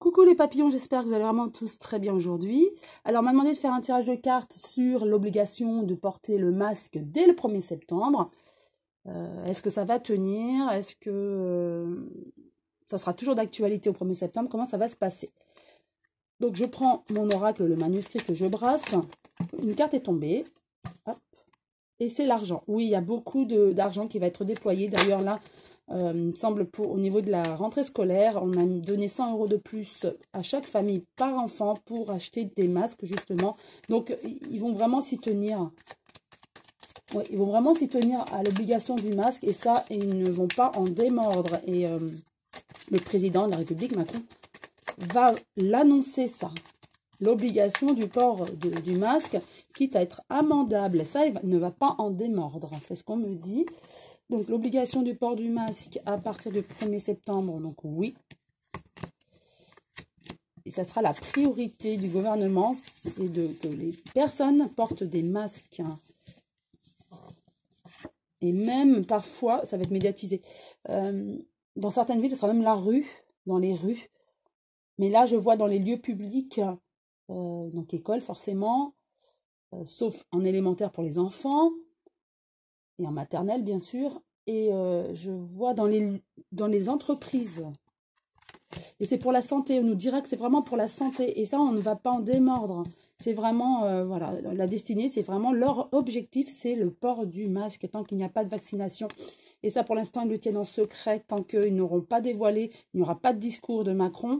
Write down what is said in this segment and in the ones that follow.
Coucou les papillons, j'espère que vous allez vraiment tous très bien aujourd'hui. Alors, on m'a demandé de faire un tirage de cartes sur l'obligation de porter le masque dès le 1er septembre. Est-ce que ça va tenir? Est-ce que ça sera toujours d'actualité au 1er septembre? Comment ça va se passer? Donc, je prends mon oracle, le manuscrit que je brasse. Une carte est tombée. Hop. Et c'est l'argent. Oui, il y a beaucoup d'argent qui va être déployé. D'ailleurs, là, il me semble au niveau de la rentrée scolaire, on a donné 100 € de plus à chaque famille par enfant pour acheter des masques, justement. Donc, ils vont vraiment s'y tenir. Ouais, ils vont vraiment s'y tenir à l'obligation du masque. Et ça, ils ne vont pas en démordre. Et le président de la République, Macron, va l'annoncer ça. L'obligation du port du masque, quitte à être amendable. Ça, il ne va pas en démordre. C'est ce qu'on me dit. Donc, l'obligation du port du masque à partir du 1er septembre, donc oui. Et ça sera la priorité du gouvernement, c'est que les personnes portent des masques. Et même, parfois, ça va être médiatisé. Dans certaines villes, ce sera même la rue, dans les rues. Mais là, je vois dans les lieux publics, donc école forcément, sauf en élémentaire pour les enfants, et en maternelle, bien sûr. Et je vois dans les entreprises. Et c'est pour la santé. On nous dira que c'est vraiment pour la santé. Et ça, on ne va pas en démordre. C'est vraiment, voilà, la destinée, c'est vraiment leur objectif, c'est le port du masque tant qu'il n'y a pas de vaccination. Et ça, pour l'instant, ils le tiennent en secret tant qu'ils n'auront pas dévoilé. Il n'y aura pas de discours de Macron.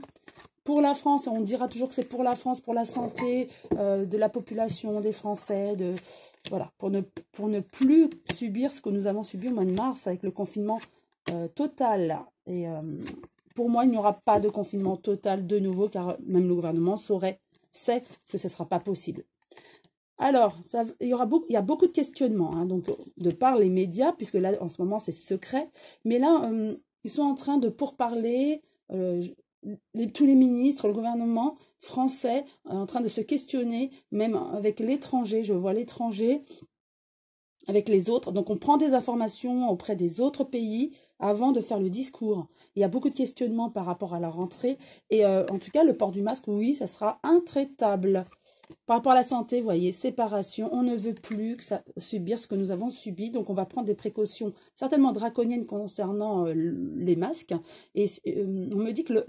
Pour la France, on dira toujours que c'est pour la France, pour la santé de la population, des Français, voilà, pour ne plus subir ce que nous avons subi au mois de mars avec le confinement total. Et pour moi, il n'y aura pas de confinement total de nouveau, car même le gouvernement sait que ce ne sera pas possible. Alors, il y a beaucoup de questionnements, hein, donc, de par les médias, puisque là, en ce moment, c'est secret. Mais là, ils sont en train de pourparler, tous les ministres, le gouvernement français, en train de se questionner, même avec l'étranger, je vois l'étranger, avec les autres. Donc, on prend des informations auprès des autres pays avant de faire le discours. Il y a beaucoup de questionnements par rapport à la rentrée. Et en tout cas, le port du masque, oui, ça sera intraitable. Par rapport à la santé, vous voyez, séparation, on ne veut plus subir ce que nous avons subi. Donc, on va prendre des précautions certainement draconiennes concernant les masques. Et on me dit que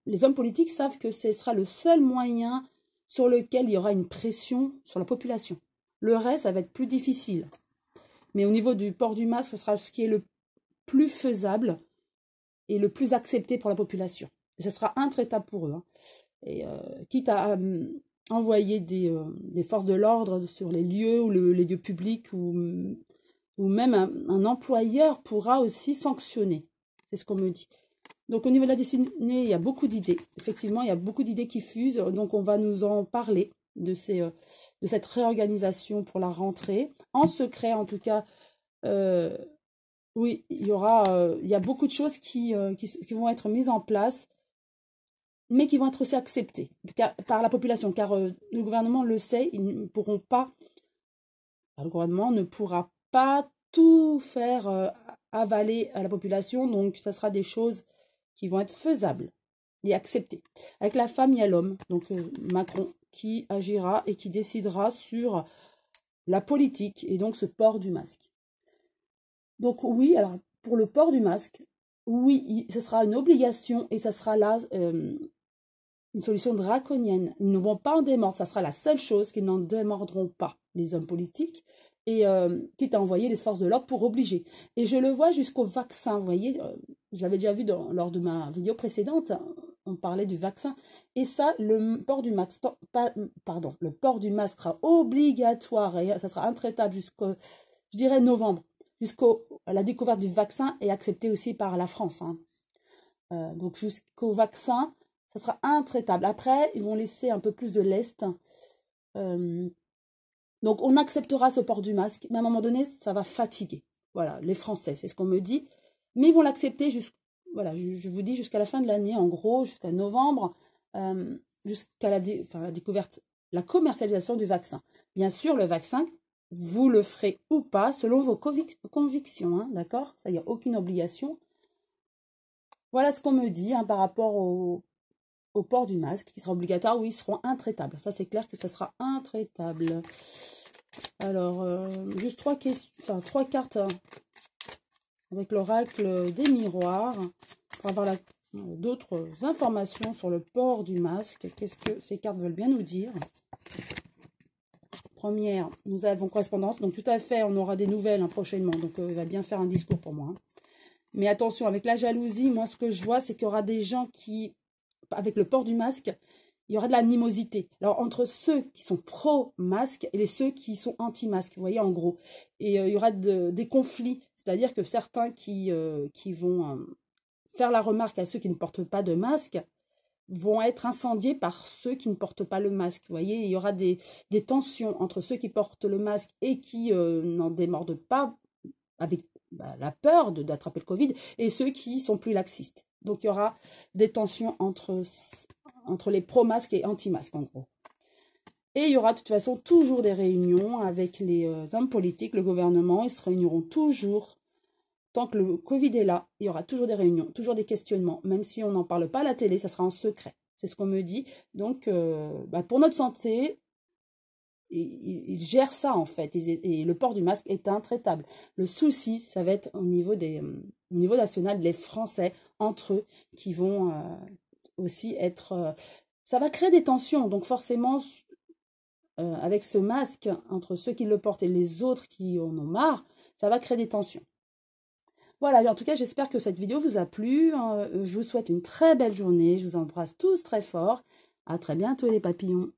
les hommes politiques savent que ce sera le seul moyen sur lequel il y aura une pression sur la population. Le reste, ça va être plus difficile. Mais au niveau du port du masque, ce sera ce qui est le plus faisable et le plus accepté pour la population. Et ce sera intraitable pour eux. Hein. Et quitte à envoyer des forces de l'ordre sur les lieux ou les lieux publics, ou même un employeur pourra aussi sanctionner. C'est ce qu'on me dit. Donc, au niveau de la destinée, il y a beaucoup d'idées. Effectivement, il y a beaucoup d'idées qui fusent. Donc, on va nous en parler de cette réorganisation pour la rentrée. En secret, en tout cas, oui, il y a beaucoup de choses qui vont être mises en place, mais qui vont être aussi acceptées par la population, car le gouvernement le sait, le gouvernement ne pourra pas tout faire avaler à la population, donc ça sera des choses qui vont être faisables et acceptées. Avec la femme, il y a l'homme, donc Macron, qui agira et qui décidera sur la politique et donc ce port du masque. Donc oui, alors pour le port du masque, oui, ce sera une obligation et ça sera là une solution draconienne. Ils ne vont pas en démordre, ça sera la seule chose qu'ils n'en démordront pas, les hommes politiques, et quitte à envoyer les forces de l'ordre pour obliger. Et je le vois jusqu'au vaccin, vous voyez, j'avais déjà vu lors de ma vidéo précédente, on parlait du vaccin, et ça, le port du masque sera obligatoire, et ça sera intraitable jusqu'au, je dirais, novembre, jusqu'à la découverte du vaccin est acceptée aussi par la France. Hein. Donc jusqu'au vaccin, ça sera intraitable. Après, ils vont laisser un peu plus de lest. Donc, on acceptera ce port du masque, mais à un moment donné, ça va fatiguer. Voilà, les Français, c'est ce qu'on me dit. Mais ils vont l'accepter voilà, je vous dis jusqu'à la fin de l'année, en gros, jusqu'à novembre, jusqu'à la découverte, la commercialisation du vaccin. Bien sûr, le vaccin, vous le ferez ou pas, selon vos convictions, hein, d'accord? Ça, il n'y a aucune obligation. Voilà ce qu'on me dit hein, par rapport au port du masque, qui sera obligatoire, ou ils seront intraitables. Ça, c'est clair que ça sera intraitable. Alors, juste trois cartes avec l'oracle des miroirs pour avoir d'autres informations sur le port du masque. Qu'est-ce que ces cartes veulent bien nous dire? Première, nous avons correspondance. Donc, tout à fait, on aura des nouvelles hein, prochainement. Donc, il va bien faire un discours pour moi. Hein. Mais attention, avec la jalousie, moi, ce que je vois, c'est qu'il y aura des gens qui, avec le port du masque, il y aura de l'animosité. Alors, entre ceux qui sont pro-masque et ceux qui sont anti-masque, vous voyez, en gros. Et il y aura des conflits. C'est-à-dire que certains qui vont faire la remarque à ceux qui ne portent pas de masque vont être incendiés par ceux qui ne portent pas le masque. Vous voyez, il y aura des tensions entre ceux qui portent le masque et qui n'en démordent pas avec la peur d'attraper le Covid et ceux qui sont plus laxistes. Donc, il y aura des tensions entre les pro-masques et anti-masques, en gros. Et il y aura de toute façon toujours des réunions avec les hommes politiques, le gouvernement. Ils se réuniront toujours. Tant que le Covid est là, il y aura toujours des réunions, toujours des questionnements. Même si on n'en parle pas à la télé, ça sera en secret. C'est ce qu'on me dit. Donc, pour notre santé, ils gèrent ça en fait. Et le port du masque est intraitable. Le souci, ça va être au niveau national, les Français, entre eux, qui vont aussi être... ça va créer des tensions. Donc forcément, avec ce masque, entre ceux qui le portent et les autres qui en ont marre, ça va créer des tensions. Voilà, en tout cas, j'espère que cette vidéo vous a plu. Je vous souhaite une très belle journée. Je vous embrasse tous très fort. À très bientôt les papillons.